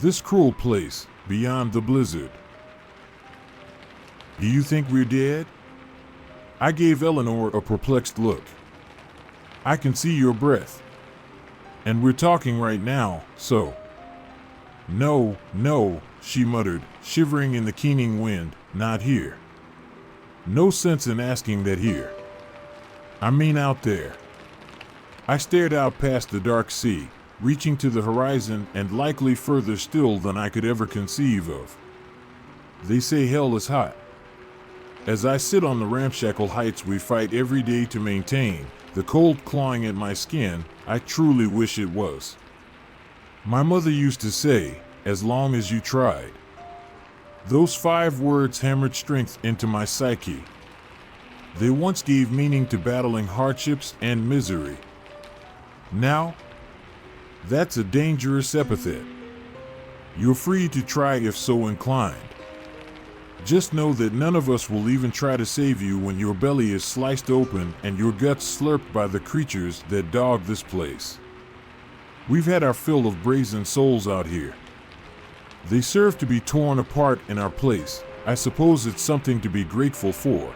This cruel place, beyond the blizzard. Do you think we're dead? I gave Eleanor a perplexed look. I can see your breath. And we're talking right now, so. No, she muttered, shivering in the keening wind, not here. No sense in asking that here. I mean out there. I stared out past the dark sea, reaching to the horizon and likely further still than I could ever conceive of. They say hell is hot. As I sit on the ramshackle heights we fight every day to maintain, the cold clawing at my skin, I truly wish it was. My mother used to say, as long as you tried. Those 5 words hammered strength into my psyche. They once gave meaning to battling hardships and misery. Now, that's a dangerous epithet. You're free to try if so inclined. Just know that none of us will even try to save you when your belly is sliced open and your guts slurped by the creatures that dog this place. We've had our fill of brazen souls out here. They serve to be torn apart in our place. I suppose it's something to be grateful for.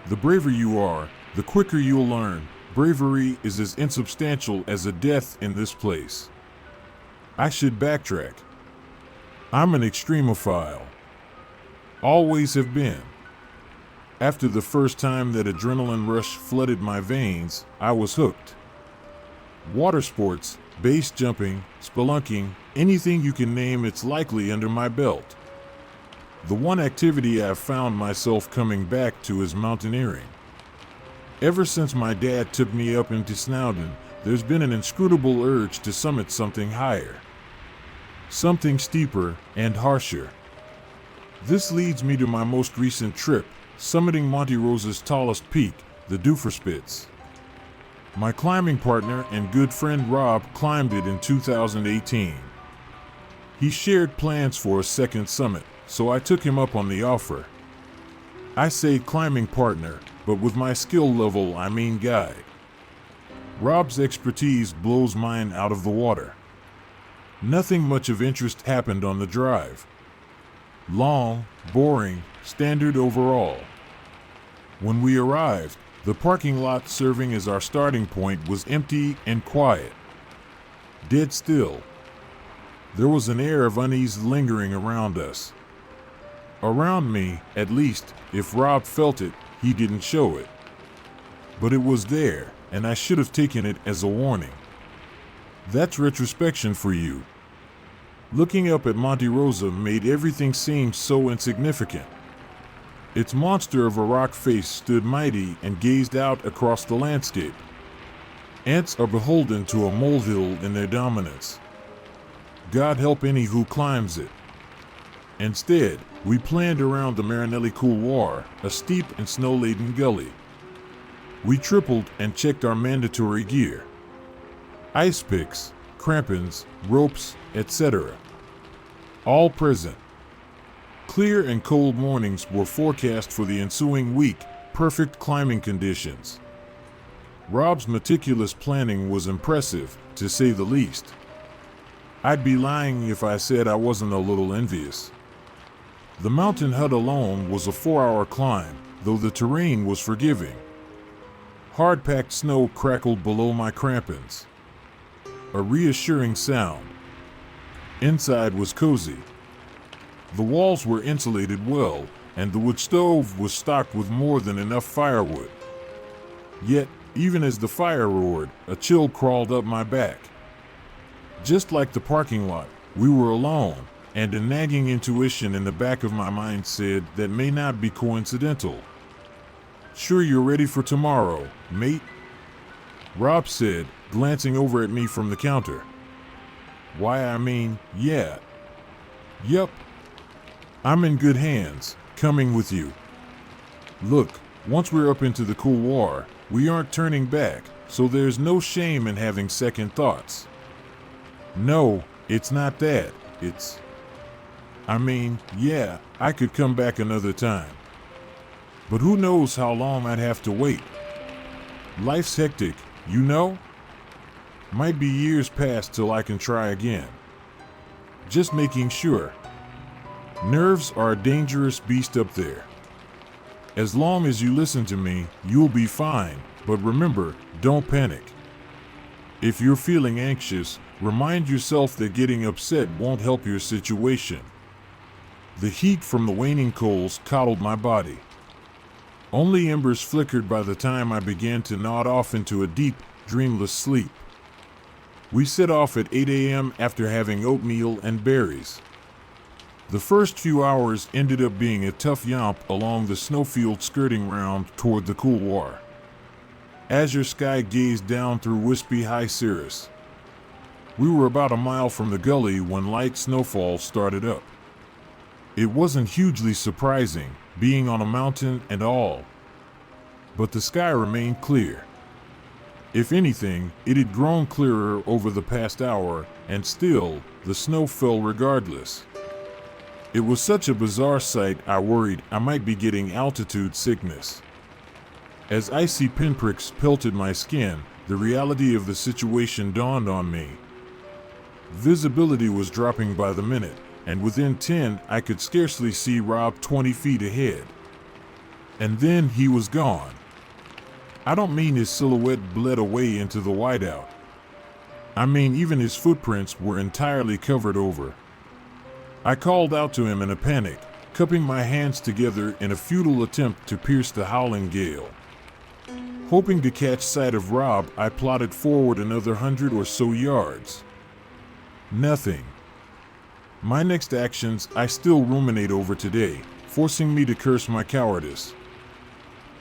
The braver you are, the quicker you'll learn. Bravery is as insubstantial as a death in this place. I should backtrack. I'm an extremophile. Always have been. After the first time that adrenaline rush flooded my veins, I was hooked. Water sports, base jumping, spelunking, anything you can name, it's likely under my belt. The one activity I've found myself coming back to is mountaineering. Ever since my dad took me up into Snowdon, there's been an inscrutable urge to summit something higher. Something steeper and harsher. This leads me to my most recent trip, summiting Monte Rosa's tallest peak, the Duferspitz. My climbing partner and good friend Rob climbed it in 2018. He shared plans for a second summit, so I took him up on the offer. I say climbing partner, but with my skill level I mean guide. Rob's expertise blows mine out of the water. Nothing much of interest happened on the drive. Long, boring, standard overall. When we arrived, the parking lot serving as our starting point was empty and quiet. Dead still. There was an air of unease lingering around us. Around me, at least. If Rob felt it, he didn't show it. But it was there, and I should have taken it as a warning. That's retrospection for you. Looking up at Monte Rosa made everything seem so insignificant. Its monster of a rock face stood mighty and gazed out across the landscape. Ants are beholden to a molehill in their dominance. God help any who climbs it. Instead, we planned around the Marinelli Couloir, a steep and snow-laden gully. We tripled and checked our mandatory gear. Ice picks, crampons, ropes, etc. All present. Clear and cold mornings were forecast for the ensuing week, perfect climbing conditions. Rob's meticulous planning was impressive, to say the least. I'd be lying if I said I wasn't a little envious. The mountain hut alone was a 4-hour climb, though the terrain was forgiving. Hard-packed snow crackled below my crampons. A reassuring sound. Inside was cozy. The walls were insulated well, and the wood stove was stocked with more than enough firewood. Yet, even as the fire roared, a chill crawled up my back. Just like the parking lot, we were alone, and a nagging intuition in the back of my mind said that may not be coincidental. Sure you're ready for tomorrow, mate? Rob said, glancing over at me from the counter. Why, I mean, yeah. Yup. I'm in good hands, coming with you. Look, once we're up into the couloir, we aren't turning back, so there's no shame in having second thoughts. No, it's not that, it's... I mean, yeah, I could come back another time. But who knows how long I'd have to wait. Life's hectic, you know? Might be years past till I can try again. just making sure. Nerves are a dangerous beast up there. As long as you listen to me, you'll be fine, but remember, don't panic. If you're feeling anxious, remind yourself that getting upset won't help your situation. The heat from the waning coals coddled my body. Only embers flickered by the time I began to nod off into a deep, dreamless sleep. We set off at 8 a.m. after having oatmeal and berries. The first few hours ended up being a tough yomp along the snowfield skirting round toward the couloir. Azure sky gazed down through wispy high cirrus. We were about a mile from the gully when light snowfall started up. It wasn't hugely surprising, being on a mountain and all, but the sky remained clear. If anything, it had grown clearer over the past hour, and still, the snow fell regardless. It was such a bizarre sight I worried I might be getting altitude sickness. As icy pinpricks pelted my skin, the reality of the situation dawned on me. Visibility was dropping by the minute, and within 10 I could scarcely see Rob 20 feet ahead. And then he was gone. I don't mean his silhouette bled away into the whiteout. I mean even his footprints were entirely covered over. I called out to him in a panic, cupping my hands together in a futile attempt to pierce the howling gale. Hoping to catch sight of Rob, I plodded forward another 100 or so yards. Nothing. My next actions I still ruminate over today, forcing me to curse my cowardice.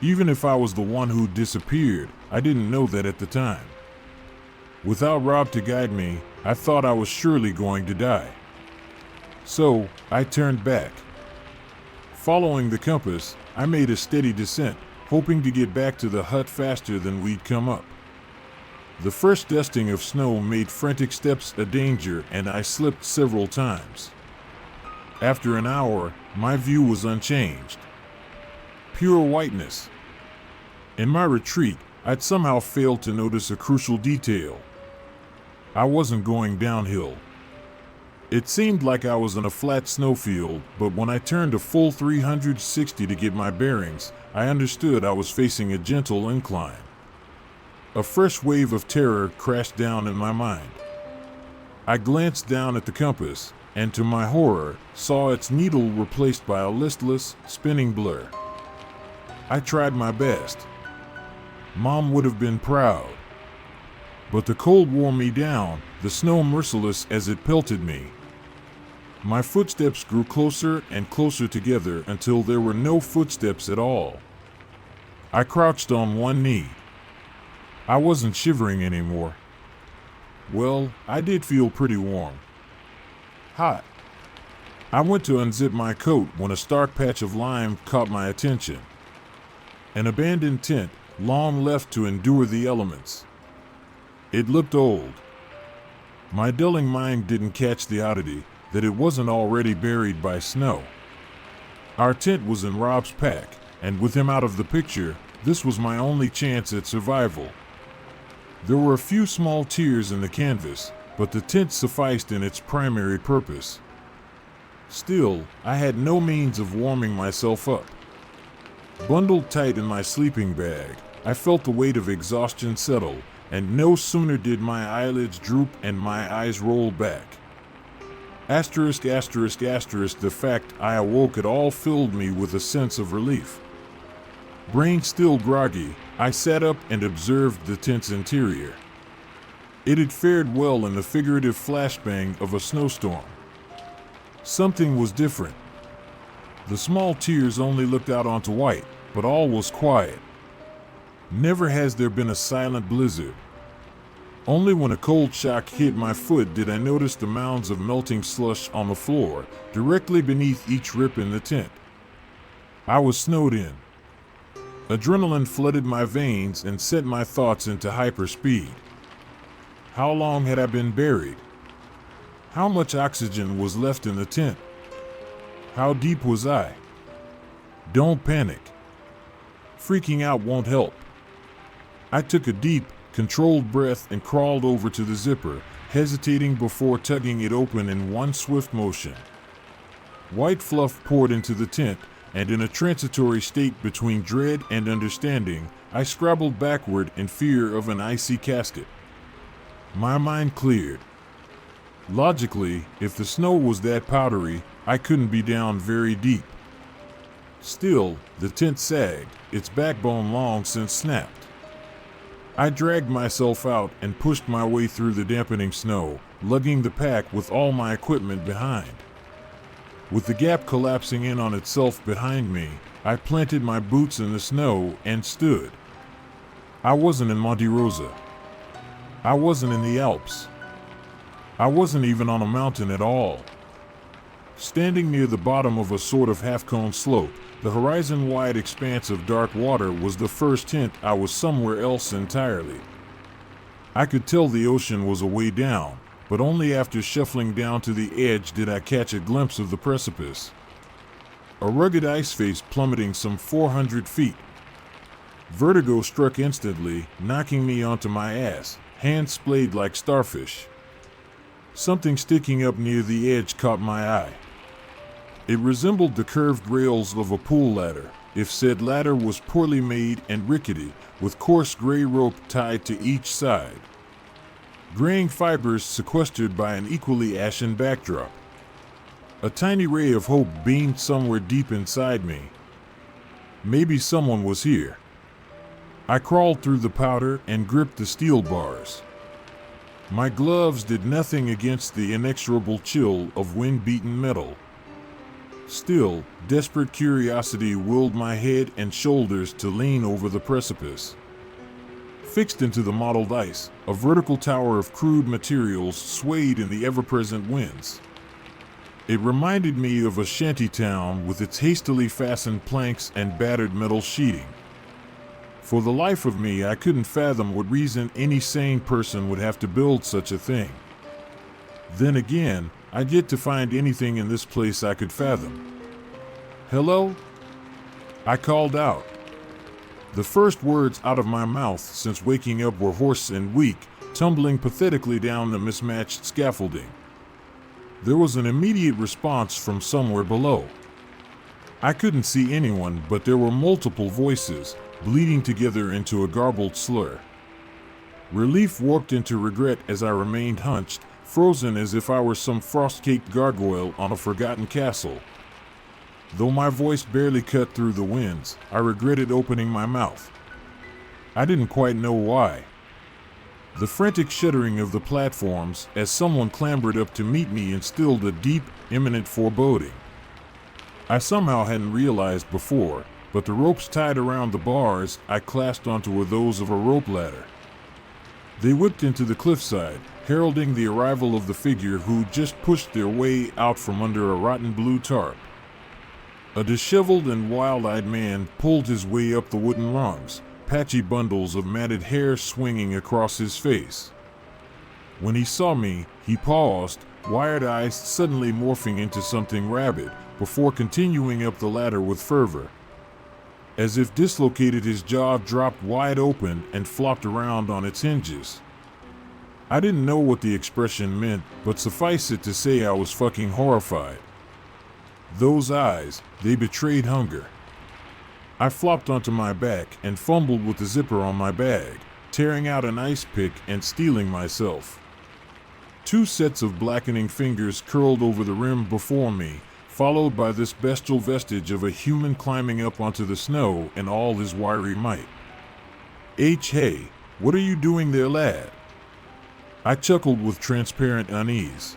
Even if I was the one who disappeared, I didn't know that at the time. Without Rob to guide me, I thought I was surely going to die. So, I turned back. Following the compass, I made a steady descent, hoping to get back to the hut faster than we'd come up. The first dusting of snow made frantic steps a danger, and I slipped several times. After an hour, my view was unchanged. Pure whiteness. In my retreat, I'd somehow failed to notice a crucial detail. I wasn't going downhill. It seemed like I was in a flat snowfield, but when I turned a full 360 to get my bearings, I understood I was facing a gentle incline. A fresh wave of terror crashed down in my mind. I glanced down at the compass, and to my horror, saw its needle replaced by a listless, spinning blur. I tried my best. Mom would have been proud. But the cold wore me down, the snow merciless as it pelted me. My footsteps grew closer and closer together until there were no footsteps at all. I crouched on one knee. I wasn't shivering anymore. Well, I did feel pretty warm. Hot. I went to unzip my coat when a stark patch of lime caught my attention. An abandoned tent, long left to endure the elements. It looked old. My dulling mind didn't catch the oddity that it wasn't already buried by snow. Our tent was in Rob's pack, and with him out of the picture, this was my only chance at survival. There were a few small tears in the canvas, but the tent sufficed in its primary purpose. Still, I had no means of warming myself up. Bundled tight in my sleeping bag, I felt the weight of exhaustion settle, and no sooner did my eyelids droop and my eyes roll back. The fact I awoke at all filled me with a sense of relief. Brain still groggy, I sat up and observed the tent's interior. It had fared well in the figurative flashbang of a snowstorm. Something was different. The small tears only looked out onto white, but all was quiet. Never has there been a silent blizzard. Only when a cold shock hit my foot did I notice the mounds of melting slush on the floor, directly beneath each rip in the tent. I was snowed in. Adrenaline flooded my veins and sent my thoughts into hyperspeed. How long had I been buried? How much oxygen was left in the tent? How deep was I? Don't panic. Freaking out won't help. I took a deep, controlled breath and crawled over to the zipper, hesitating before tugging it open in one swift motion. White fluff poured into the tent, and in a transitory state between dread and understanding, I scrabbled backward in fear of an icy casket. My mind cleared. Logically, if the snow was that powdery, I couldn't be down very deep. Still, the tent sagged, its backbone long since snapped. I dragged myself out and pushed my way through the dampening snow, lugging the pack with all my equipment behind. With the gap collapsing in on itself behind me, I planted my boots in the snow and stood. I wasn't in Monte Rosa. I wasn't in the Alps. I wasn't even on a mountain at all. Standing near the bottom of a sort of half-cone slope, the horizon-wide expanse of dark water was the first hint I was somewhere else entirely. I could tell the ocean was a way down, but only after shuffling down to the edge did I catch a glimpse of the precipice. A rugged ice face plummeting some 400 feet. Vertigo struck instantly, knocking me onto my ass, hands splayed like starfish. Something sticking up near the edge caught my eye. It resembled the curved rails of a pool ladder, if said ladder was poorly made and rickety, with coarse gray rope tied to each side. Graying fibers sequestered by an equally ashen backdrop. A tiny ray of hope beamed somewhere deep inside me. Maybe someone was here. I crawled through the powder and gripped the steel bars. My gloves did nothing against the inexorable chill of wind-beaten metal. Still, desperate curiosity willed my head and shoulders to lean over the precipice. Fixed into the mottled ice, a vertical tower of crude materials swayed in the ever-present winds. It reminded me of a shanty town with its hastily fastened planks and battered metal sheeting. For the life of me, I couldn't fathom what reason any sane person would have to build such a thing. Then again, I'd yet to find anything in this place I could fathom. "Hello?" I called out. The first words out of my mouth since waking up were hoarse and weak, tumbling pathetically down the mismatched scaffolding. There was an immediate response from somewhere below. I couldn't see anyone, but there were multiple voices, bleeding together into a garbled slur. Relief warped into regret as I remained hunched, frozen as if I were some frost-caked gargoyle on a forgotten castle. Though my voice barely cut through the winds, I regretted opening my mouth. I didn't quite know why. The frantic shuddering of the platforms as someone clambered up to meet me instilled a deep, imminent foreboding. I somehow hadn't realized before, but the ropes tied around the bars I clasped onto were those of a rope ladder. They whipped into the cliffside, heralding the arrival of the figure who just pushed their way out from under a rotten blue tarp. A disheveled and wild-eyed man pulled his way up the wooden rungs, patchy bundles of matted hair swinging across his face. When he saw me, he paused, wired eyes suddenly morphing into something rabid, before continuing up the ladder with fervor. As if dislocated, his jaw dropped wide open and flopped around on its hinges. I didn't know what the expression meant, but suffice it to say I was fucking horrified. Those eyes, they betrayed hunger. I flopped onto my back and fumbled with the zipper on my bag, tearing out an ice pick and steeling myself. 2 sets of blackening fingers curled over the rim before me, followed by this bestial vestige of a human climbing up onto the snow in all his wiry might. Hey, what are you doing there, lad?" I chuckled with transparent unease.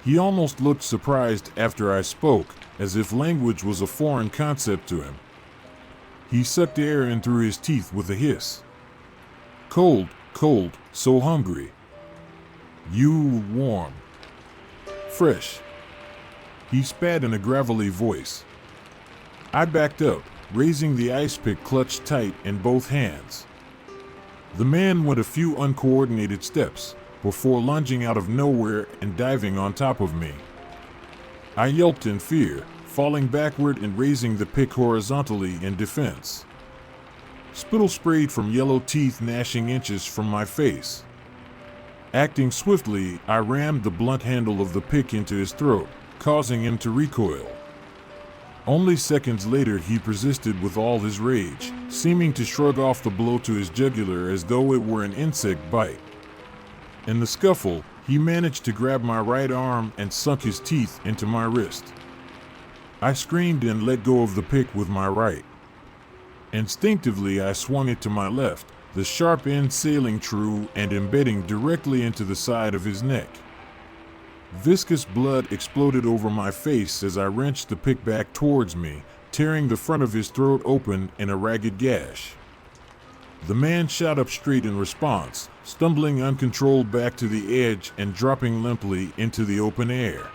He almost looked surprised after I spoke, as if language was a foreign concept to him. He sucked air in through his teeth with a hiss. Cold, so hungry. You warm. Fresh. He spat in a gravelly voice. I backed up, raising the ice pick clutched tight in both hands. The man went a few uncoordinated steps, before lunging out of nowhere and diving on top of me. I yelped in fear, falling backward and raising the pick horizontally in defense. Spittle sprayed from yellow teeth gnashing inches from my face. Acting swiftly, I rammed the blunt handle of the pick into his throat, causing him to recoil. Only seconds later he persisted with all his rage, seeming to shrug off the blow to his jugular as though it were an insect bite. In the scuffle, he managed to grab my right arm and sunk his teeth into my wrist. I screamed and let go of the pick with my right. Instinctively, I swung it to my left, the sharp end sailing true and embedding directly into the side of his neck. Viscous blood exploded over my face as I wrenched the pick back towards me, tearing the front of his throat open in a ragged gash. The man shot up straight in response, stumbling uncontrolled back to the edge and dropping limply into the open air.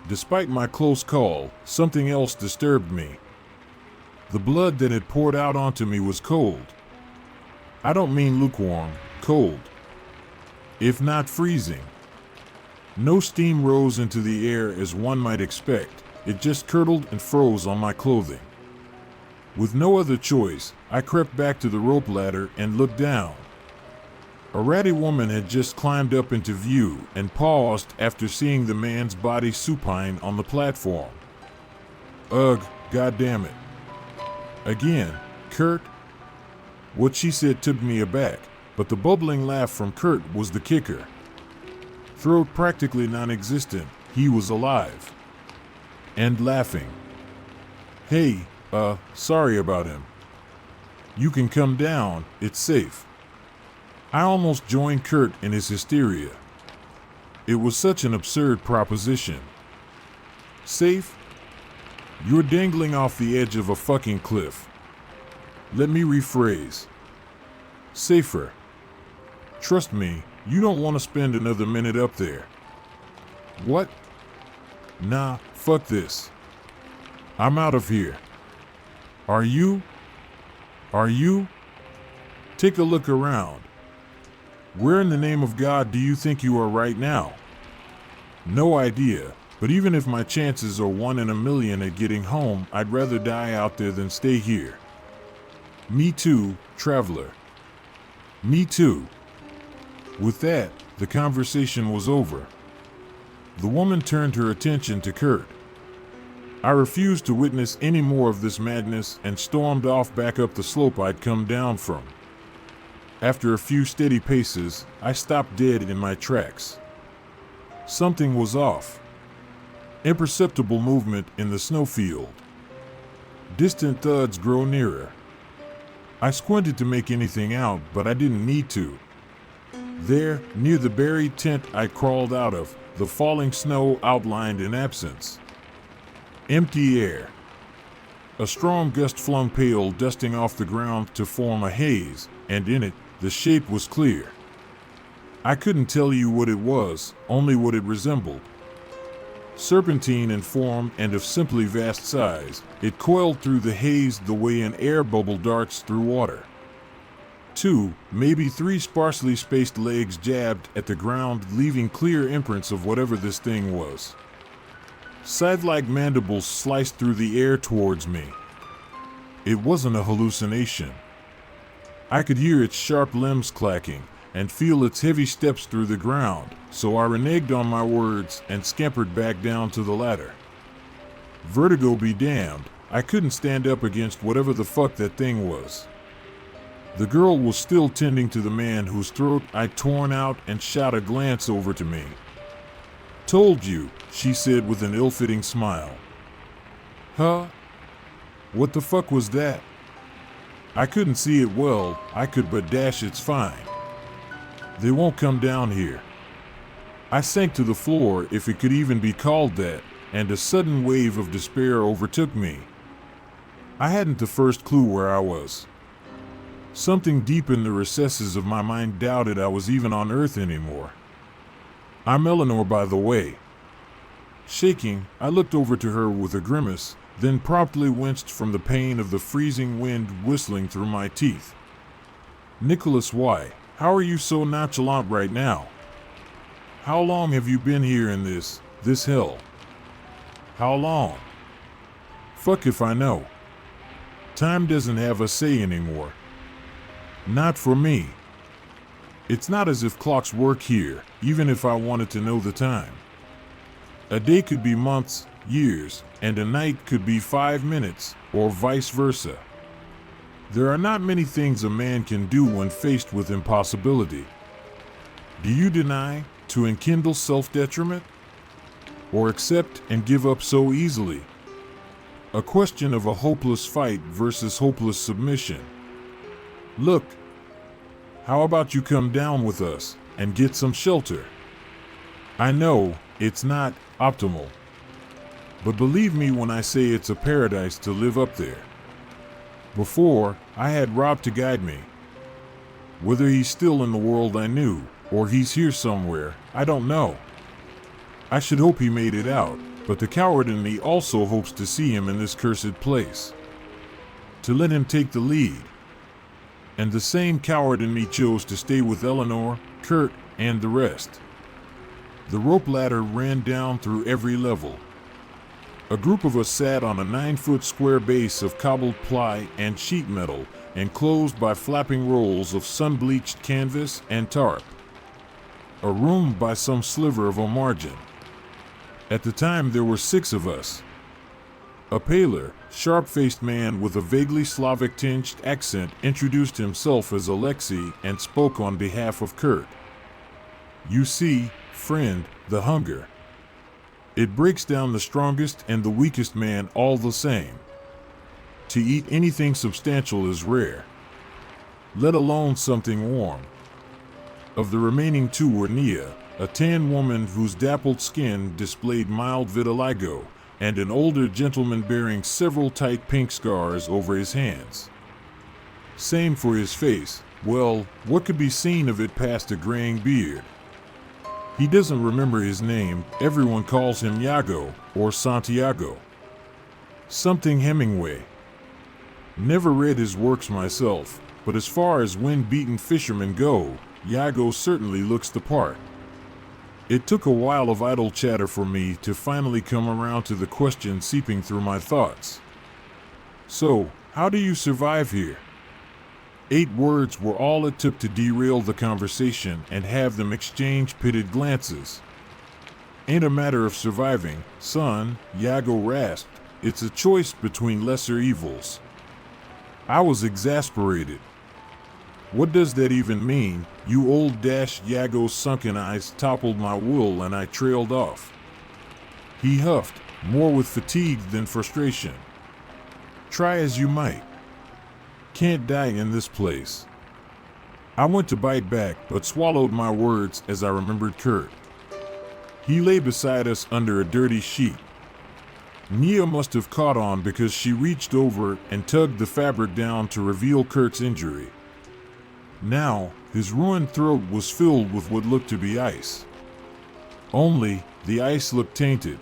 Despite my close call, something else disturbed me. The blood that had poured out onto me was cold. I don't mean lukewarm, cold. If not freezing. No steam rose into the air as one might expect, it just curdled and froze on my clothing. With no other choice, I crept back to the rope ladder and looked down. A ratty woman had just climbed up into view and paused after seeing the man's body supine on the platform. Ugh, goddammit. Again, Kurt? What she said took me aback, but the bubbling laugh from Kurt was the kicker. Throat practically non-existent, he was alive. And laughing. Hey, sorry about him. You can come down, it's safe. I almost joined Kurt in his hysteria. It was such an absurd proposition. Safe? You're dangling off the edge of a fucking cliff. Let me rephrase. Safer. Trust me, you don't want to spend another minute up there. What? Nah, fuck this. I'm out of here. Are you? Are you? Take a look around. Where in the name of God do you think you are right now? No idea, but even if my chances are 1 in a million at getting home, I'd rather die out there than stay here. Me too, traveler. Me too. With that, the conversation was over. The woman turned her attention to Kurt. I refused to witness any more of this madness and stormed off back up the slope I'd come down from. After a few steady paces, I stopped dead in my tracks. Something was off. Imperceptible movement in the snowfield. Distant thuds grow nearer. I squinted to make anything out, but I didn't need to. There, near the buried tent I crawled out of, the falling snow outlined in absence. Empty air. A strong gust flung pale dusting off the ground to form a haze, and in it, the shape was clear. I couldn't tell you what it was, only what it resembled. Serpentine in form and of simply vast size, it coiled through the haze the way an air bubble darts through water. 2, maybe 3 sparsely spaced legs jabbed at the ground, leaving clear imprints of whatever this thing was. Scythe-like mandibles sliced through the air towards me. It wasn't a hallucination. I could hear its sharp limbs clacking and feel its heavy steps through the ground, so I reneged on my words and scampered back down to the ladder. Vertigo be damned, I couldn't stand up against whatever the fuck that thing was. The girl was still tending to the man whose throat I'd torn out and shot a glance over to me. Told you, she said with an ill-fitting smile. Huh? What the fuck was that? I couldn't see it well, I could but dash it's fine. They won't come down here. I sank to the floor, if it could even be called that, and a sudden wave of despair overtook me. I hadn't the first clue where I was. Something deep in the recesses of my mind doubted I was even on Earth anymore. I'm Eleanor, by the way. Shaking, I looked over to her with a grimace, then promptly winced from the pain of the freezing wind whistling through my teeth. Nicholas, why? How are you so nonchalant right now? How long have you been here in this hell? How long? Fuck if I know. Time doesn't have a say anymore. Not for me. It's not as if clocks work here, even if I wanted to know the time. A day could be months, years, and a night could be 5 minutes, or vice versa. There are not many things a man can do when faced with impossibility. Do you deny to enkindle self-detriment? Or accept and give up so easily? A question of a hopeless fight versus hopeless submission. Look, how about you come down with us and get some shelter? I know it's not optimal, but believe me when I say it's a paradise to live up there. Before, I had Rob to guide me. Whether he's still in the world I knew, or he's here somewhere, I don't know. I should hope he made it out, but the coward in me also hopes to see him in this cursed place. To let him take the lead. And the same coward in me chose to stay with Eleanor, Kurt, and the rest. The rope ladder ran down through every level. A group of us sat on a 9-foot square base of cobbled ply and sheet metal, enclosed by flapping rolls of sun-bleached canvas and tarp. A room by some sliver of a margin. At the time there were 6 of us. A paler, sharp-faced man with a vaguely Slavic-tinged accent introduced himself as Alexei and spoke on behalf of Kurt. You see, friend, the hunger. It breaks down the strongest and the weakest man all the same. To eat anything substantial is rare, let alone something warm. Of the remaining 2 were Nia, a tan woman whose dappled skin displayed mild vitiligo, and an older gentleman bearing several tight pink scars over his hands. Same for his face. Well, what could be seen of it past a graying beard? He doesn't remember his name. Everyone calls him Iago, or Santiago. Something Hemingway. Never read his works myself, but as far as wind-beaten fishermen go, Iago certainly looks the part. It took a while of idle chatter for me to finally come around to the question seeping through my thoughts. So, how do you survive here? 8 words were all it took to derail the conversation and have them exchange pitted glances. Ain't a matter of surviving, son, Iago rasped. It's a choice between lesser evils. I was exasperated. What does that even mean? You old dash. Iago's sunken eyes toppled my wool and I trailed off. He huffed, more with fatigue than frustration. Try as you might. Can't die in this place. I went to bite back, but swallowed my words as I remembered Kurt. He lay beside us under a dirty sheet. Nia must have caught on because she reached over and tugged the fabric down to reveal Kurt's injury. Now, his ruined throat was filled with what looked to be ice. Only, the ice looked tainted.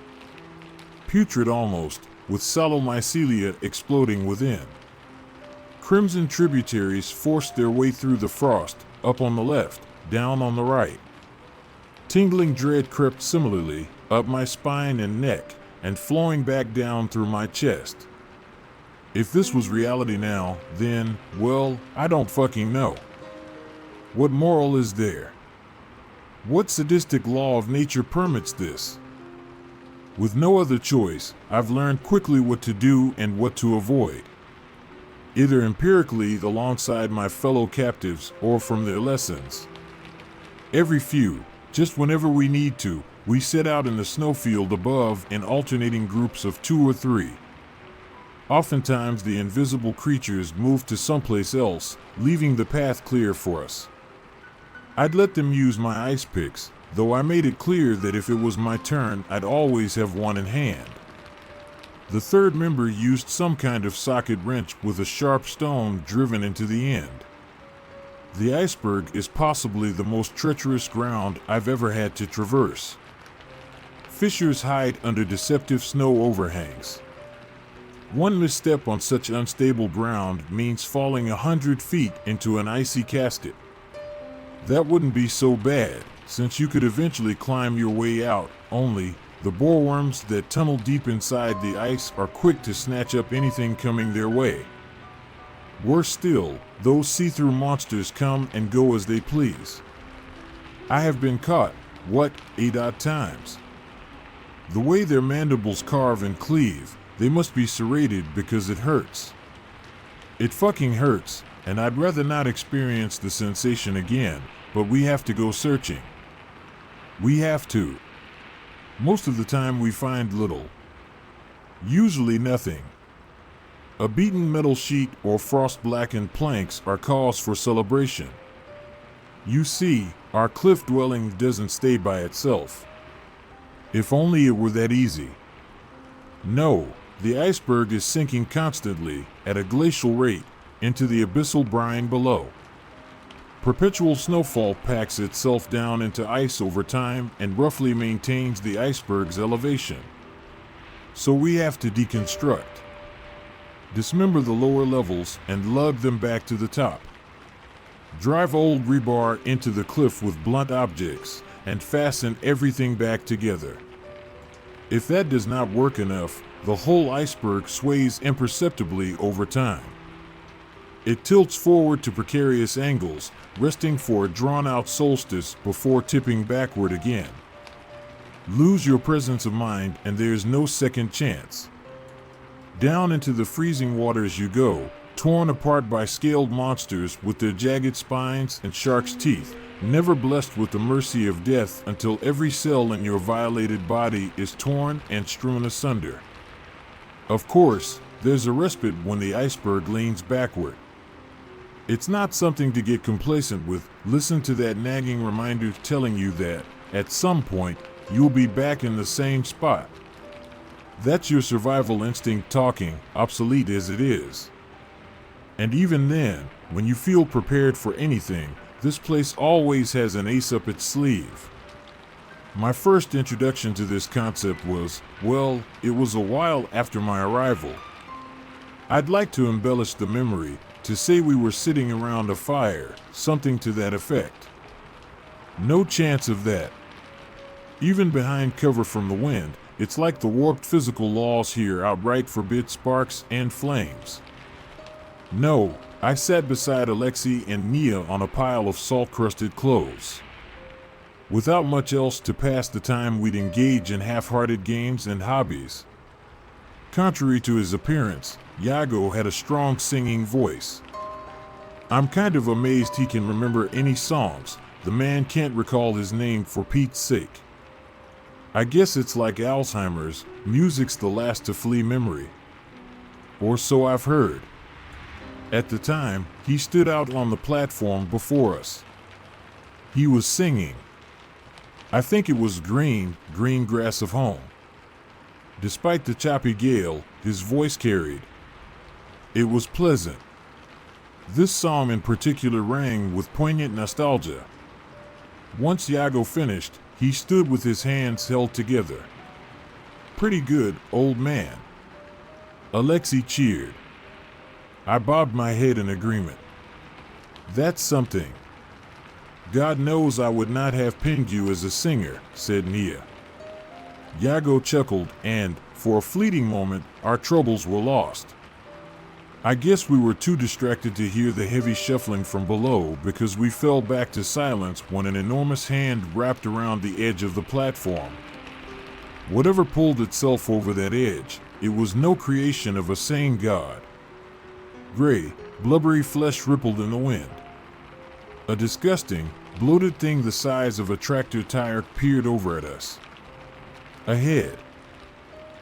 Putrid almost, with sallow mycelia exploding within. Crimson tributaries forced their way through the frost, up on the left, down on the right. Tingling dread crept similarly, up my spine and neck, and flowing back down through my chest. If this was reality now, then, well, I don't fucking know. What moral is there? What sadistic law of nature permits this? With no other choice, I've learned quickly what to do and what to avoid. Either empirically alongside my fellow captives or from their lessons. Every few, just whenever we need to, we set out in the snowfield above in alternating groups of 2 or 3. Oftentimes the invisible creatures move to someplace else, leaving the path clear for us. I'd let them use my ice picks, though I made it clear that if it was my turn, I'd always have one in hand. The third member used some kind of socket wrench with a sharp stone driven into the end. The iceberg is possibly the most treacherous ground I've ever had to traverse. Fissures hide under deceptive snow overhangs. One misstep on such unstable ground means falling 100 feet into an icy casket. That wouldn't be so bad, since you could eventually climb your way out, only the boreworms that tunnel deep inside the ice are quick to snatch up anything coming their way. Worse still, those see-through monsters come and go as they please. I have been caught, what, 8 times. The way their mandibles carve and cleave, they must be serrated because it hurts. It fucking hurts, and I'd rather not experience the sensation again, but we have to go searching. We have to. Most of the time we find little. Usually nothing. A beaten metal sheet or frost-blackened planks are cause for celebration. You see, our cliff dwelling doesn't stay by itself. If only it were that easy. No, the iceberg is sinking constantly, at a glacial rate, into the abyssal brine below. Perpetual snowfall packs itself down into ice over time and roughly maintains the iceberg's elevation. So we have to deconstruct. Dismember the lower levels and lug them back to the top. Drive old rebar into the cliff with blunt objects and fasten everything back together. If that does not work enough, the whole iceberg sways imperceptibly over time. It tilts forward to precarious angles, resting for a drawn-out solstice before tipping backward again. Lose your presence of mind and there's no second chance. Down into the freezing waters you go, torn apart by scaled monsters with their jagged spines and shark's teeth, never blessed with the mercy of death until every cell in your violated body is torn and strewn asunder. Of course, there's a respite when the iceberg leans backward. It's not something to get complacent with. Listen to that nagging reminder telling you that, at some point, you'll be back in the same spot. That's your survival instinct talking, obsolete as it is. And even then, when you feel prepared for anything, this place always has an ace up its sleeve. My first introduction to this concept was, well, it was a while after my arrival. I'd like to embellish the memory, to say we were sitting around a fire, something to that effect. No chance of that. Even behind cover from the wind, it's like the warped physical laws here outright forbid sparks and flames. No, I sat beside Alexei and Nia on a pile of salt-crusted clothes. Without much else to pass the time, we'd engage in half-hearted games and hobbies. Contrary to his appearance, Yago had a strong singing voice. I'm kind of amazed he can remember any songs. The man can't recall his name for Pete's sake. I guess it's like Alzheimer's, music's the last to flee memory. Or so I've heard. At the time, he stood out on the platform before us. He was singing. I think it was Green Grass of Home. Despite the choppy gale, his voice carried. It was pleasant. This song in particular rang with poignant nostalgia. Once Yago finished, he stood with his hands held together. Pretty good, old man. Alexei cheered. I bobbed my head in agreement. That's something. God knows I would not have pinged you as a singer, said Nia. Yago chuckled and, for a fleeting moment, our troubles were lost. I guess we were too distracted to hear the heavy shuffling from below because we fell back to silence when an enormous hand wrapped around the edge of the platform. Whatever pulled itself over that edge, it was no creation of a sane god. Gray, blubbery flesh rippled in the wind. A disgusting, bloated thing the size of a tractor tire peered over at us. Ahead.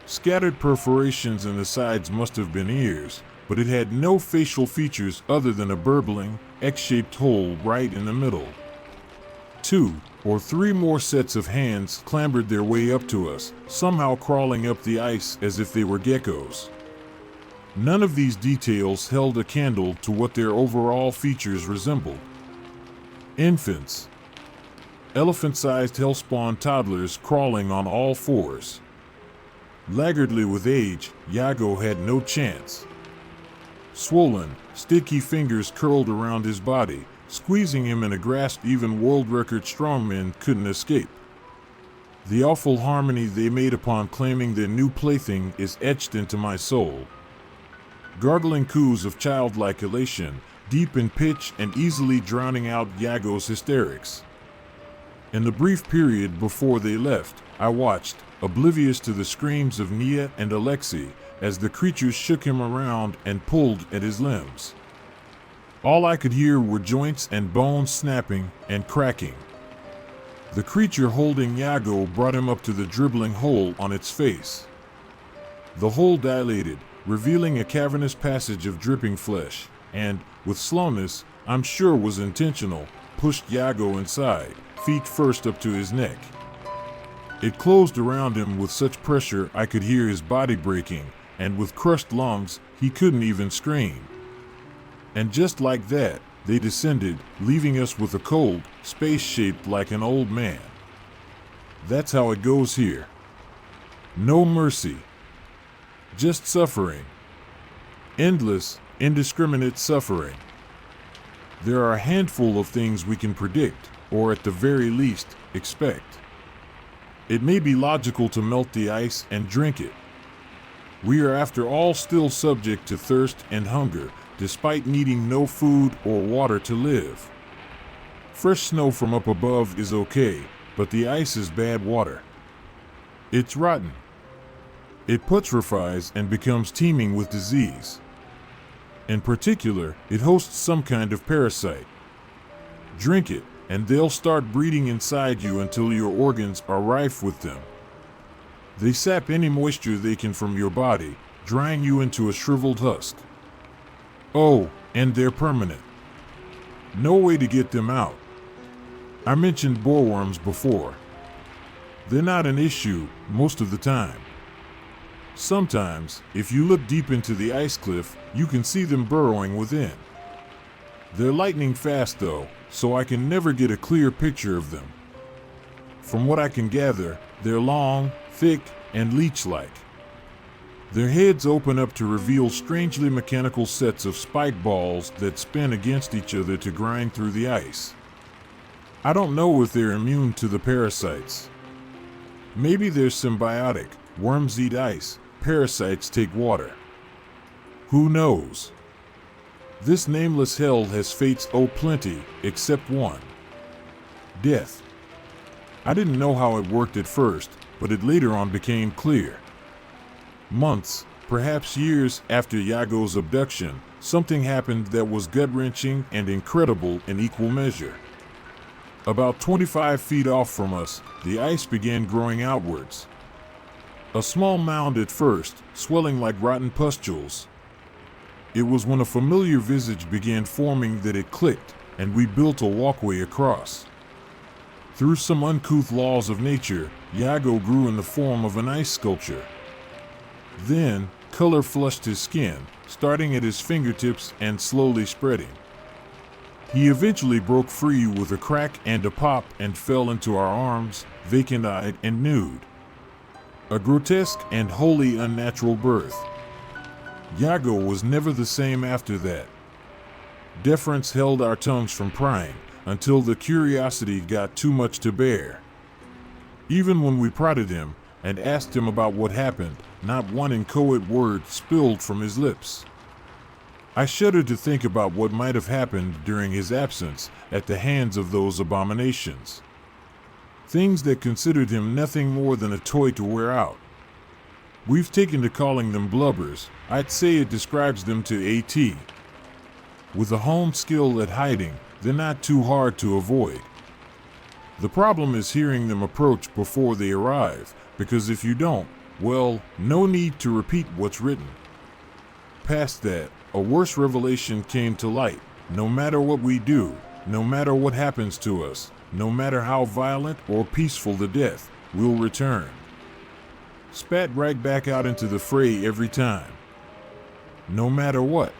Scattered perforations in the sides must have been ears, but it had no facial features other than a burbling, X-shaped hole right in the middle. 2 or 3 more sets of hands clambered their way up to us, somehow crawling up the ice as if they were geckos. None of these details held a candle to what their overall features resembled. Infants. Elephant-sized hellspawn toddlers crawling on all fours. Laggardly with age, Yago had no chance. Swollen, sticky fingers curled around his body, squeezing him in a grasp even world record strongmen couldn't escape. The awful harmony they made upon claiming their new plaything is etched into my soul. Gargling coos of childlike elation, deep in pitch and easily drowning out Yago's hysterics. In the brief period before they left, I watched, oblivious to the screams of Nia and Alexei, as the creatures shook him around and pulled at his limbs. All I could hear were joints and bones snapping and cracking. The creature holding Yago brought him up to the dribbling hole on its face. The hole dilated, revealing a cavernous passage of dripping flesh, and, with slowness, I'm sure was intentional, pushed Yago inside, feet first up to his neck. It closed around him with such pressure I could hear his body breaking, and with crushed lungs, he couldn't even scream. And just like that, they descended, leaving us with a cold, space shaped like an old man. That's how it goes here. No mercy. Just suffering. Endless, indiscriminate suffering. There are a handful of things we can predict, or at the very least, expect. It may be logical to melt the ice and drink it. We are after all still subject to thirst and hunger, despite needing no food or water to live. Fresh snow from up above is okay, but the ice is bad water. It's rotten. It putrefies and becomes teeming with disease. In particular, it hosts some kind of parasite. Drink it, and they'll start breeding inside you until your organs are rife with them. They sap any moisture they can from your body, drying you into a shriveled husk. Oh, and they're permanent. No way to get them out. I mentioned boreworms before. They're not an issue most of the time. Sometimes, if you look deep into the ice cliff, you can see them burrowing within. They're lightning fast though, so I can never get a clear picture of them. From what I can gather, they're long, thick, and leech-like. Their heads open up to reveal strangely mechanical sets of spike balls that spin against each other to grind through the ice. I don't know if they're immune to the parasites. Maybe they're symbiotic. Worms eat ice, parasites take water. Who knows? This nameless hell has fates plenty, except one. Death. I didn't know how it worked at first, but it later on became clear. Months, perhaps years after Yago's abduction, something happened that was gut-wrenching and incredible in equal measure. About 25 feet off from us, the ice began growing outwards. A small mound at first, swelling like rotten pustules. It was when a familiar visage began forming that it clicked, and we built a walkway across. Through some uncouth laws of nature, Yago grew in the form of an ice sculpture. Then, color flushed his skin, starting at his fingertips and slowly spreading. He eventually broke free with a crack and a pop and fell into our arms, vacant-eyed and nude. A grotesque and wholly unnatural birth. Yago was never the same after that. Deference held our tongues from prying, until the curiosity got too much to bear. Even when we prodded him and asked him about what happened, not one inchoate word spilled from his lips. I shuddered to think about what might have happened during his absence at the hands of those abominations. Things that considered him nothing more than a toy to wear out. We've taken to calling them blubbers. I'd say it describes them to AT. With a honed skill at hiding, they're not too hard to avoid. The problem is hearing them approach before they arrive, because if you don't, well, no need to repeat what's written. Past that, a worse revelation came to light. No matter what we do, no matter what happens to us, no matter how violent or peaceful the death, we'll return. Spat right back out into the fray every time. No matter what.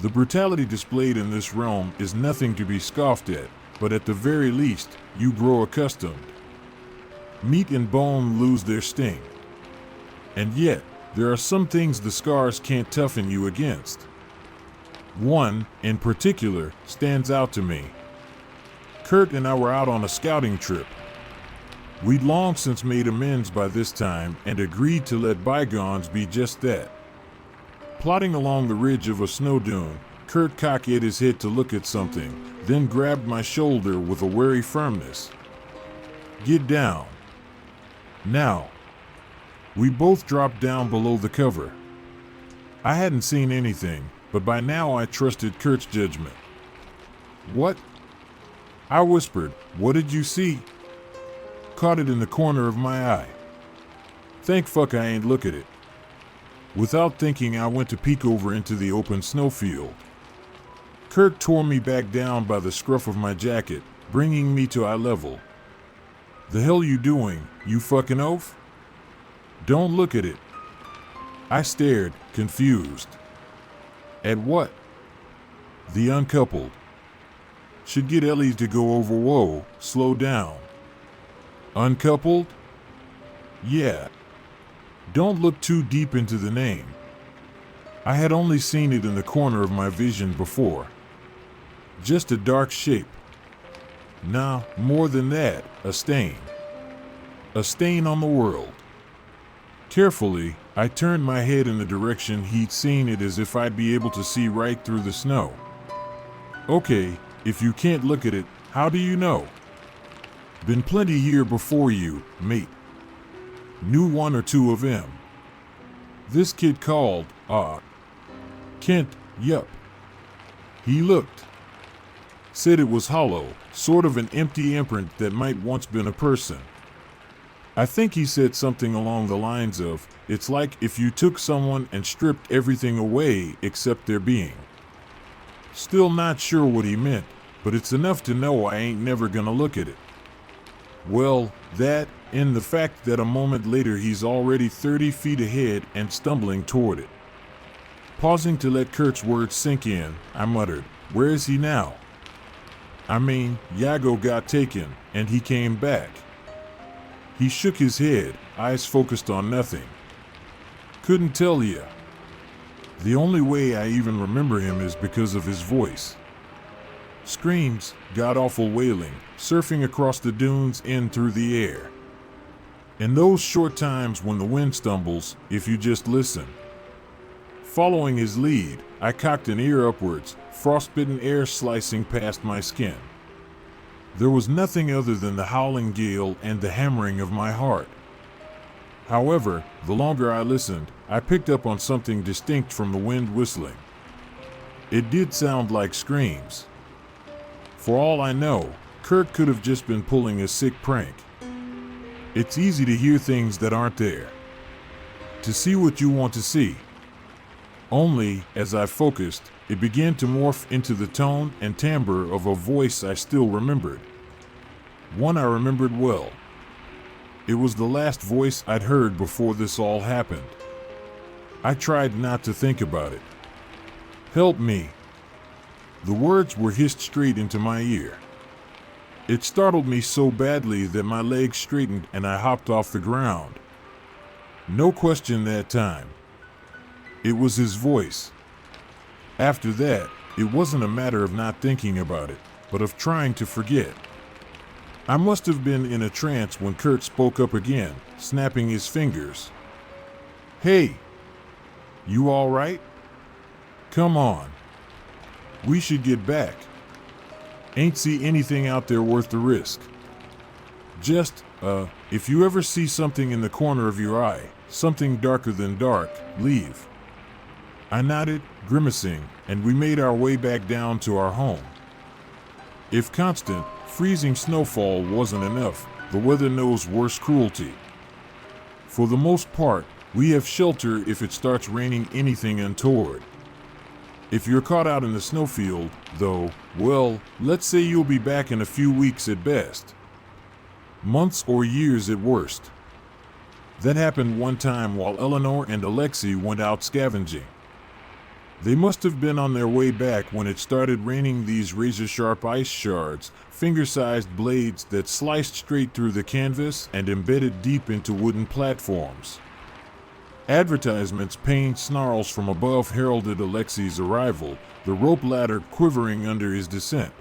The brutality displayed in this realm is nothing to be scoffed at, but at the very least, you grow accustomed. Meat and bone lose their sting. And yet, there are some things the scars can't toughen you against. One, in particular, stands out to me. Kurt and I were out on a scouting trip. We'd long since made amends by this time and agreed to let bygones be just that. Plodding along the ridge of a snow dune, Kurt cocked his head to look at something, then grabbed my shoulder with a wary firmness. Get down. Now. We both dropped down below the cover. I hadn't seen anything, but by now I trusted Kurt's judgment. What? I whispered. What did you see? Caught it in the corner of my eye. Thank fuck I ain't look at it. Without thinking, I went to peek over into the open snowfield. Kurt tore me back down by the scruff of my jacket, bringing me to eye level. The hell you doing, you fucking oaf? Don't look at it. I stared, confused. At what? The uncoupled. Should get Ellie to go over. Whoa, slow down. Uncoupled? Yeah. Don't look too deep into the name. I had only seen it in the corner of my vision before. Just a dark shape. Nah, more than that, a stain. A stain on the world. Carefully, I turned my head in the direction he'd seen it as if I'd be able to see right through the snow. Okay, if you can't look at it, how do you know? Been plenty here before you, mate. Knew one or two of them. This kid called, Kent, yup. He looked. Said it was hollow, sort of an empty imprint that might once been a person. I think he said something along the lines of, it's like if you took someone and stripped everything away except their being. Still not sure what he meant, but it's enough to know I ain't never gonna look at it. Well, that, and the fact that a moment later he's already 30 feet ahead and stumbling toward it. Pausing to let Kurt's words sink in, I muttered, where is he now? I mean, Yago got taken, and he came back. He shook his head, eyes focused on nothing. Couldn't tell ya. The only way I even remember him is because of his voice. Screams, god-awful wailing, surfing across the dunes in through the air. In those short times when the wind stumbles, if you just listen. Following his lead, I cocked an ear upwards, frostbitten air slicing past my skin. There was nothing other than the howling gale and the hammering of my heart. However, the longer I listened, I picked up on something distinct from the wind whistling. It did sound like screams. For all I know, Kurt could have just been pulling a sick prank. It's easy to hear things that aren't there. To see what you want to see. Only, as I focused, it began to morph into the tone and timbre of a voice I still remembered. One I remembered well. It was the last voice I'd heard before this all happened. I tried not to think about it. Help me. The words were hissed straight into my ear. It startled me so badly that my legs straightened and I hopped off the ground. No question that time. It was his voice. After that, it wasn't a matter of not thinking about it, but of trying to forget. I must have been in a trance when Kurt spoke up again, snapping his fingers. Hey! You all right? Come on. We should get back. Ain't see anything out there worth the risk. Just, if you ever see something in the corner of your eye, something darker than dark, leave. I nodded, grimacing, and we made our way back down to our home. If constant, freezing snowfall wasn't enough, the weather knows worse cruelty. For the most part, we have shelter if it starts raining anything untoward. If you're caught out in the snowfield, though, well, let's say you'll be back in a few weeks at best. Months or years at worst. That happened one time while Eleanor and Alexei went out scavenging. They must have been on their way back when it started raining these razor-sharp ice shards, finger-sized blades that sliced straight through the canvas and embedded deep into wooden platforms. Advertisements paying snarls from above heralded Alexei's arrival, the rope ladder quivering under his descent.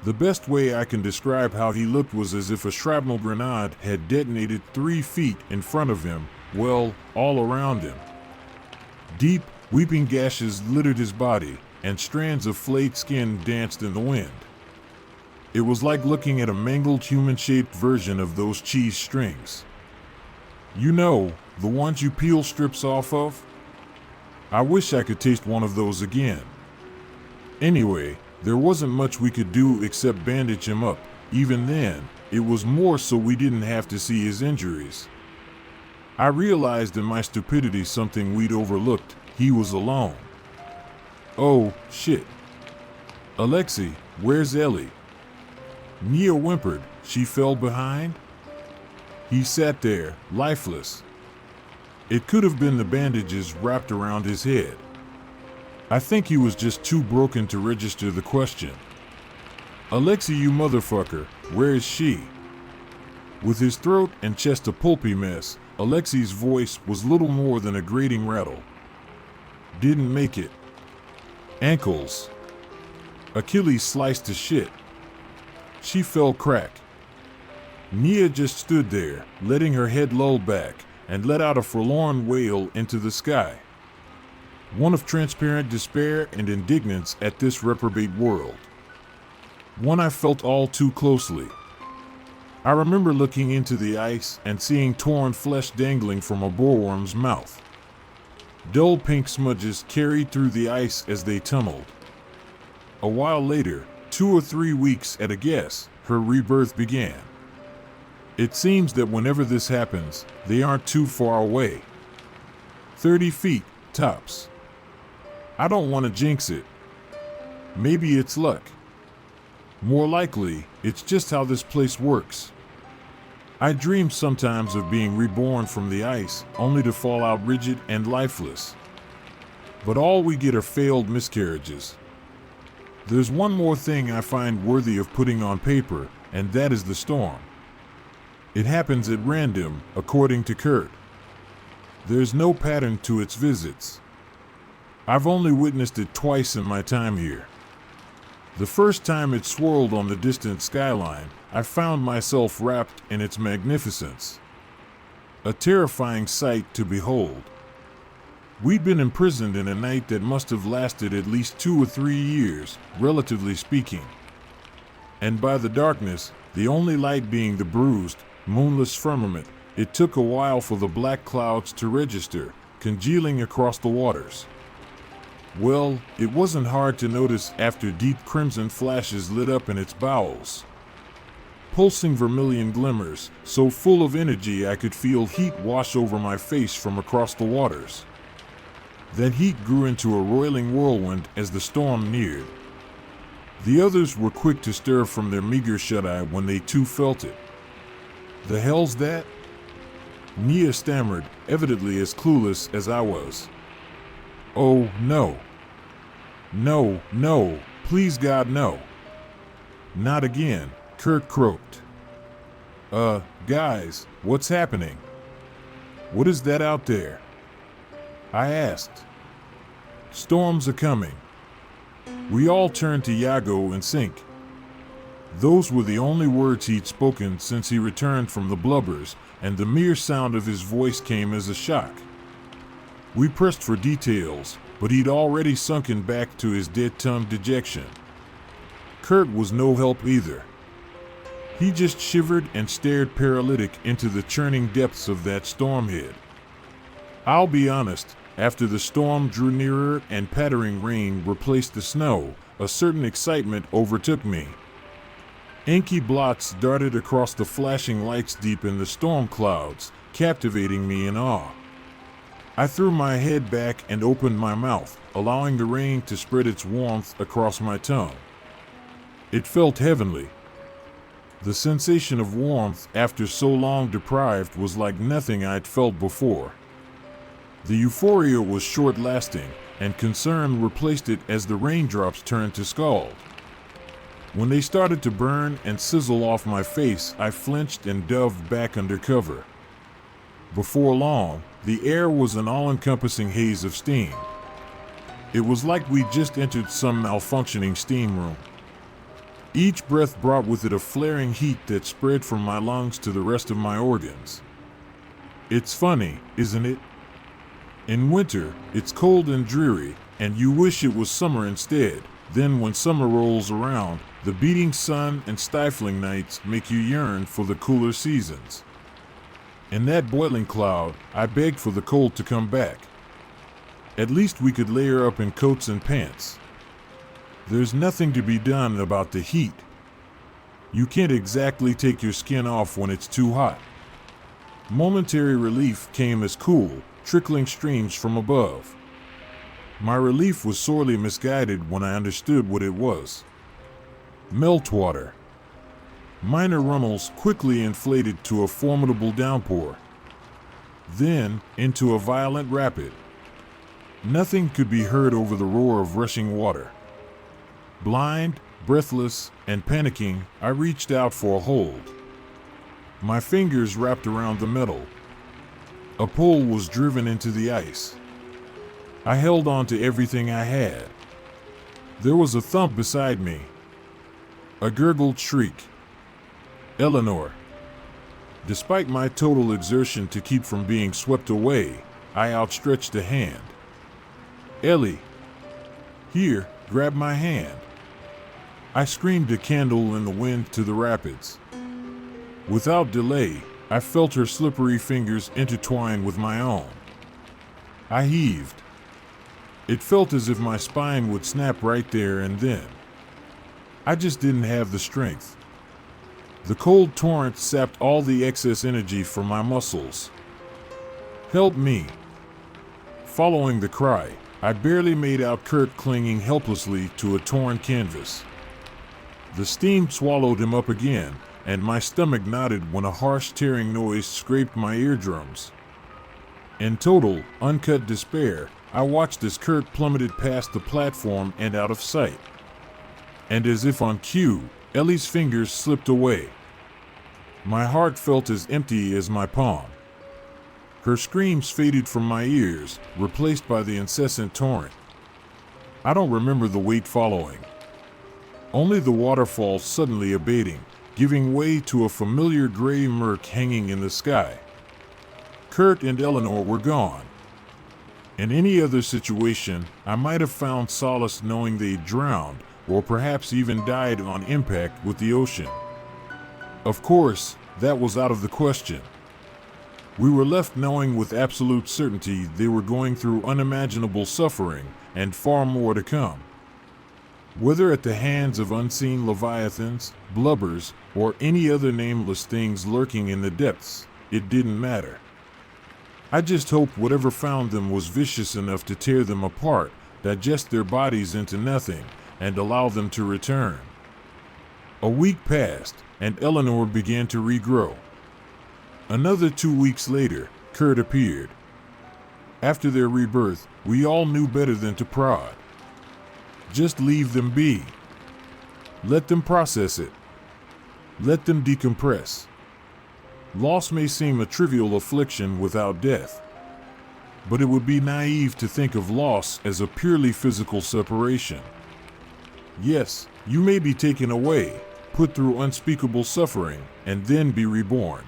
The best way I can describe how he looked was as if a shrapnel grenade had detonated 3 feet in front of him, well, all around him. Deep, weeping gashes littered his body, and strands of flayed skin danced in the wind. It was like looking at a mangled human-shaped version of those cheese strings. You know, the ones you peel strips off of? I wish I could taste one of those again. Anyway, there wasn't much we could do except bandage him up. Even then, it was more so we didn't have to see his injuries. I realized in my stupidity something we'd overlooked. He was alone. Oh, shit. Alexei, where's Ellie? Nia whimpered. She fell behind? He sat there, lifeless. It could have been the bandages wrapped around his head. I think he was just too broken to register the question. Alexei, you motherfucker, where is she? With his throat and chest a pulpy mess, Alexei's voice was little more than a grating rattle. Didn't make it. Ankles. Achilles sliced to shit. She fell crack. Nia just stood there, letting her head loll back, and let out a forlorn wail into the sky. One of transparent despair and indignance at this reprobate world. One I felt all too closely. I remember looking into the ice and seeing torn flesh dangling from a boreworm's mouth. Dull pink smudges carried through the ice as they tumbled. A while later, 2 or 3 weeks at a guess, her rebirth began. It seems that whenever this happens, they aren't too far away. 30 feet, tops. I don't want to jinx it. Maybe it's luck. More likely, it's just how this place works. I dream sometimes of being reborn from the ice, only to fall out rigid and lifeless. But all we get are failed miscarriages. There's one more thing I find worthy of putting on paper, and that is the storm. It happens at random, according to Kurt. There's no pattern to its visits. I've only witnessed it twice in my time here. The first time it swirled on the distant skyline, I found myself wrapped in its magnificence. A terrifying sight to behold. We'd been imprisoned in a night that must have lasted at least 2 or 3 years, relatively speaking. And by the darkness, the only light being the bruised, moonless firmament, it took a while for the black clouds to register, congealing across the waters. Well, it wasn't hard to notice after deep crimson flashes lit up in its bowels. Pulsing vermilion glimmers, so full of energy I could feel heat wash over my face from across the waters. That heat grew into a roiling whirlwind as the storm neared. The others were quick to stir from their meager shut-eye when they too felt it. The hell's that? Nia stammered, evidently as clueless as I was. Oh, no. No, no, please God, no. Not again, Kurt croaked. Guys, what's happening? What is that out there? I asked. Storms are coming. We all turned to Yago and Sink. Those were the only words he'd spoken since he returned from the blubbers, and the mere sound of his voice came as a shock. We pressed for details, but he'd already sunken back to his dead-tongued dejection. Kurt was no help either. He just shivered and stared paralytic into the churning depths of that storm head. I'll be honest, after the storm drew nearer and pattering rain replaced the snow, a certain excitement overtook me. Inky blots darted across the flashing lights deep in the storm clouds, captivating me in awe. I threw my head back and opened my mouth, allowing the rain to spread its warmth across my tongue. It felt heavenly. The sensation of warmth after so long deprived was like nothing I'd felt before. The euphoria was short-lasting, and concern replaced it as the raindrops turned to scald. When they started to burn and sizzle off my face, I flinched and dove back under cover. Before long, the air was an all-encompassing haze of steam. It was like we'd just entered some malfunctioning steam room. Each breath brought with it a flaring heat that spread from my lungs to the rest of my organs. It's funny, isn't it? In winter, it's cold and dreary, and you wish it was summer instead. Then when summer rolls around, The beating sun and stifling nights make you yearn for the cooler seasons. In that boiling cloud, I begged for the cold to come back. At least we could layer up in coats and pants. There's nothing to be done about the heat. You can't exactly take your skin off when it's too hot. Momentary relief came as cool, trickling streams from above. My relief was sorely misguided when I understood what it was. Meltwater. Minor runnels quickly inflated to a formidable downpour. Then, into a violent rapid. Nothing could be heard over the roar of rushing water. Blind, breathless, and panicking, I reached out for a hold. My fingers wrapped around the metal. A pole was driven into the ice. I held on to everything I had. There was a thump beside me. A gurgled shriek. Eleanor. Despite my total exertion to keep from being swept away, I outstretched a hand. Ellie. Here, grab my hand. I screamed a candle in the wind to the rapids. Without delay, I felt her slippery fingers intertwine with my own. I heaved. It felt as if my spine would snap right there and then. I just didn't have the strength. The cold torrent sapped all the excess energy from my muscles. Help me. Following the cry, I barely made out Kurt clinging helplessly to a torn canvas. The steam swallowed him up again, and my stomach knotted when a harsh tearing noise scraped my eardrums. In total, uncut despair, I watched as Kurt plummeted past the platform and out of sight. And as if on cue, Ellie's fingers slipped away. My heart felt as empty as my palm. Her screams faded from my ears, replaced by the incessant torrent. I don't remember the wait following. Only the waterfall suddenly abating, giving way to a familiar gray murk hanging in the sky. Kurt and Eleanor were gone. In any other situation, I might have found solace knowing they'd drowned, or perhaps even died on impact with the ocean. Of course, that was out of the question. We were left knowing with absolute certainty they were going through unimaginable suffering, and far more to come. Whether at the hands of unseen leviathans, blubbers, or any other nameless things lurking in the depths, it didn't matter. I just hoped whatever found them was vicious enough to tear them apart, digest their bodies into nothing, and allow them to return. A week passed, and Eleanor began to regrow. Another 2 weeks later, Kurt appeared. After their rebirth, we all knew better than to prod. Just leave them be. Let them process it. Let them decompress. Loss may seem a trivial affliction without death, but it would be naive to think of loss as a purely physical separation. Yes, you may be taken away, put through unspeakable suffering, and then be reborn.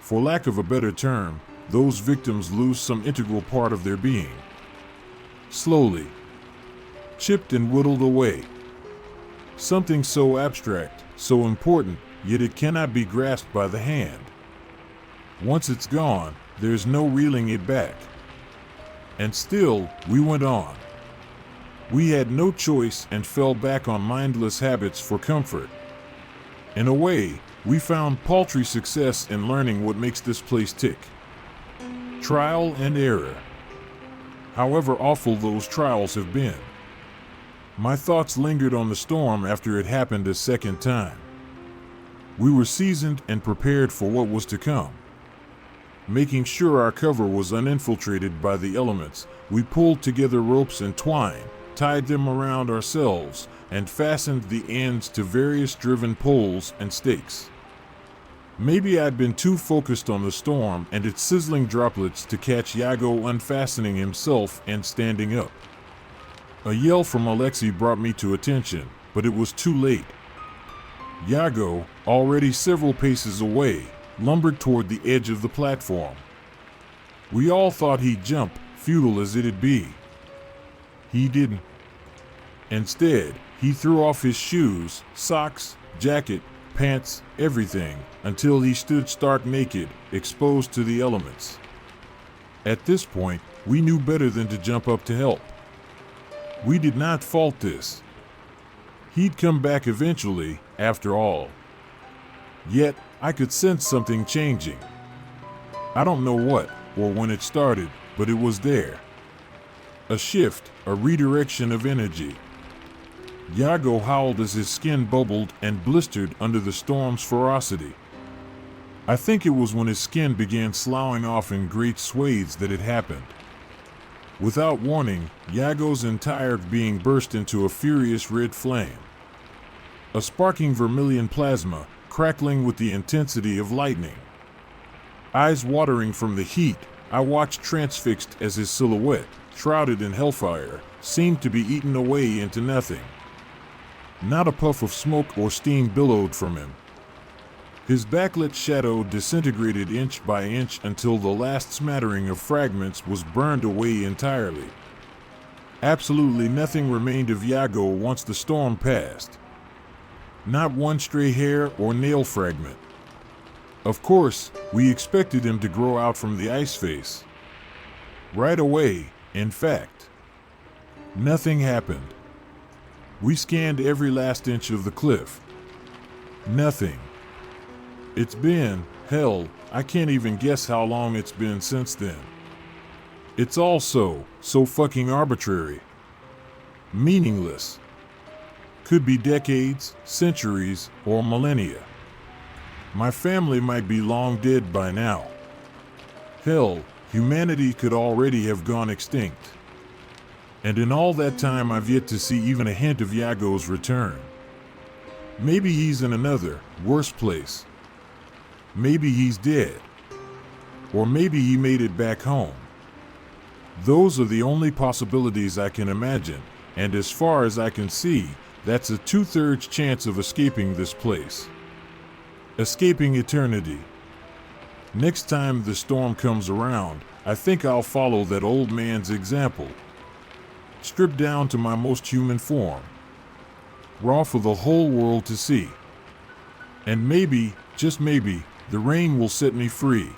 For lack of a better term, those victims lose some integral part of their being. Slowly. Chipped and whittled away. Something so abstract, so important, yet it cannot be grasped by the hand. Once it's gone, there's no reeling it back. And still, we went on. We had no choice and fell back on mindless habits for comfort. In a way, we found paltry success in learning what makes this place tick. Trial and error. However awful those trials have been. My thoughts lingered on the storm after it happened a second time. We were seasoned and prepared for what was to come. Making sure our cover was uninfiltrated by the elements, we pulled together ropes and twine, tied them around ourselves, and fastened the ends to various driven poles and stakes. Maybe I'd been too focused on the storm and its sizzling droplets to catch Yago unfastening himself and standing up. A yell from Alexei brought me to attention, but it was too late. Yago, already several paces away, lumbered toward the edge of the platform. We all thought he'd jump, futile as it'd be. He didn't. Instead, He threw off his shoes, socks, jacket, pants, everything, until he stood stark naked, exposed to the elements. At this point, we knew better than to jump up to help. We did not fault this. He'd come back eventually, after all. Yet, I could sense something changing. I don't know what, or when it started, but it was there. A shift, a redirection of energy. Yago howled as his skin bubbled and blistered under the storm's ferocity. I think it was when his skin began sloughing off in great swathes that it happened. Without warning, Yago's entire being burst into a furious red flame. A sparking vermilion plasma, crackling with the intensity of lightning. Eyes watering from the heat, I watched transfixed as his silhouette, shrouded in hellfire, seemed to be eaten away into nothing. Not a puff of smoke or steam billowed from him. His backlit shadow disintegrated inch by inch until the last smattering of fragments was burned away entirely. Absolutely nothing remained of Yago once the storm passed. Not one stray hair or nail fragment. Of course, we expected him to grow out from the ice face. Right away, in fact. Nothing happened. We scanned every last inch of the cliff. Nothing. It's been, hell, I can't even guess how long it's been since then. It's all so fucking arbitrary. Meaningless. Could be decades, centuries, or millennia. My family might be long dead by now. Hell, humanity could already have gone extinct. And in all that time I've yet to see even a hint of Yago's return. Maybe he's in another, worse place. Maybe he's dead. Or maybe he made it back home. Those are the only possibilities I can imagine, and as far as I can see, that's a 2/3 chance of escaping this place. Escaping eternity. Next time the storm comes around, I think I'll follow that old man's example. Strip down to my most human form. Raw for the whole world to see. And maybe, just maybe, the rain will set me free.